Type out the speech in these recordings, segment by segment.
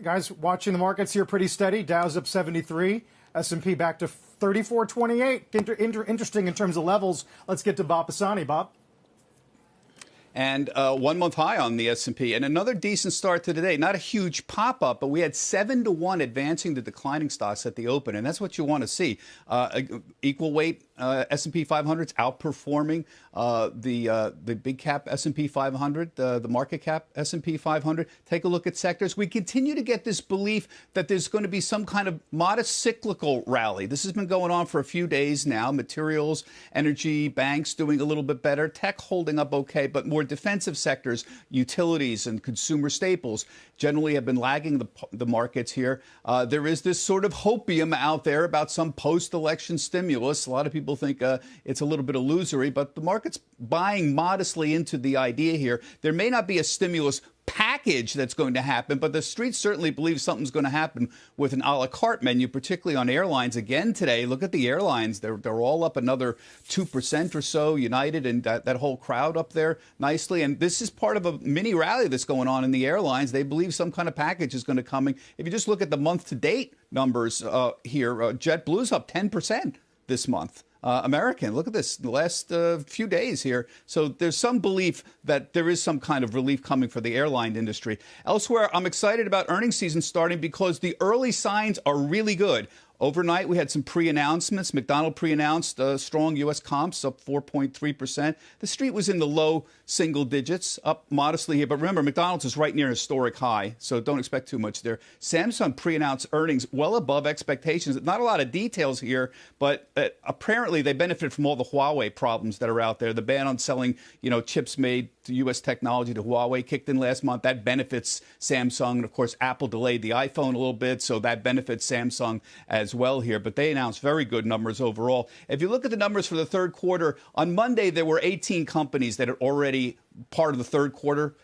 Guys, watching the markets here pretty steady. Dow's up 73, S&P back to 3428. Interesting in terms of levels. Let's get to Bob Pisani. Bob? And 1 month high on the S&P, and another decent start to today. Not a huge pop up, but we had 7-1 advancing the declining stocks at the open, and that's what you want to see. Equal weight S&P 500's outperforming the big cap S&P 500, the market cap S&P 500. Take a look at sectors. We continue to get this belief that there's going to be some kind of modest cyclical rally. This has been going on for a few days now. Materials, energy, banks doing a little bit better. Tech holding up okay, but more defensive sectors, utilities and consumer staples, generally have been lagging the markets here. There is this sort of hopium out there about some post-election stimulus. A lot of people think it's a little bit illusory, but the market's buying modestly into the idea here. There may not be a stimulus package that's going to happen, but the street certainly believes something's going to happen with an a la carte menu, particularly on airlines. Again today, look at the airlines. They're all up another 2% or so, United and that whole crowd up there nicely. And this is part of a mini rally that's going on in the airlines. They believe some kind of package is going to come. If you just look at the month-to-date numbers here, JetBlue's up 10% this month. American, look at this, the last few days here. So there's some belief that there is some kind of relief coming for the airline industry. Elsewhere, I'm excited about earnings season starting because the early signs are really good. Overnight, we had some pre-announcements. McDonald's pre-announced strong U.S. comps, up 4.3%. The street was in the low single digits, up modestly here. But remember, McDonald's is right near a historic high, so don't expect too much there. Samsung pre-announced earnings well above expectations. Not a lot of details here, but apparently they benefit from all the Huawei problems that are out there. The ban on selling, chips made to U.S. technology to Huawei kicked in last month. That benefits Samsung. And, of course, Apple delayed the iPhone a little bit, so that benefits Samsung as well here. But they announced very good numbers overall. If you look at the numbers for the third quarter, on Monday there were 18 companies that are already part of the third quarter.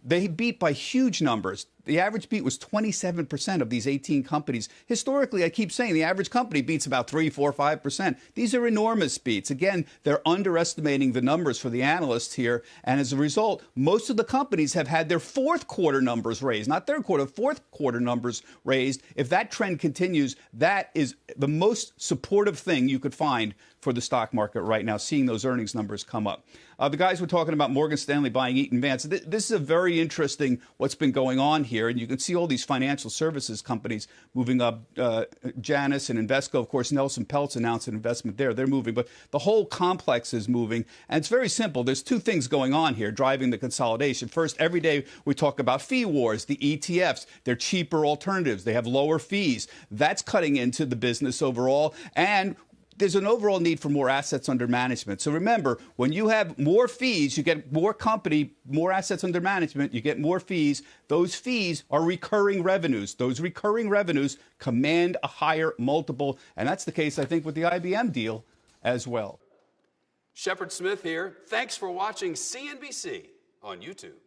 They beat by huge numbers. The average beat was 27% of these 18 companies. Historically, I keep saying the average company beats about 3, 4, 5%. These are enormous beats. Again, they're underestimating the numbers for the analysts here. And as a result, most of the companies have had their fourth quarter numbers raised, not third quarter, fourth quarter numbers raised. If that trend continues, that is the most supportive thing you could find for the stock market right now, seeing those earnings numbers come up. The guys were talking about Morgan Stanley buying Eaton Vance. This is a very interesting what's been going on here. And you can see all these financial services companies moving up. Janus and Invesco, of course, Nelson Peltz announced an investment there. They're moving. But the whole complex is moving. And it's very simple. There's two things going on here driving the consolidation. First, every day we talk about fee wars, the ETFs. They're cheaper alternatives. They have lower fees. That's cutting into the business overall. And there's an overall need for more assets under management. So remember, when you have more fees, you get more company, more assets under management, you get more fees. Those fees are recurring revenues. Those recurring revenues command a higher multiple. And that's the case, I think, with the IBM deal as well. Shepard Smith here. Thanks for watching CNBC on YouTube.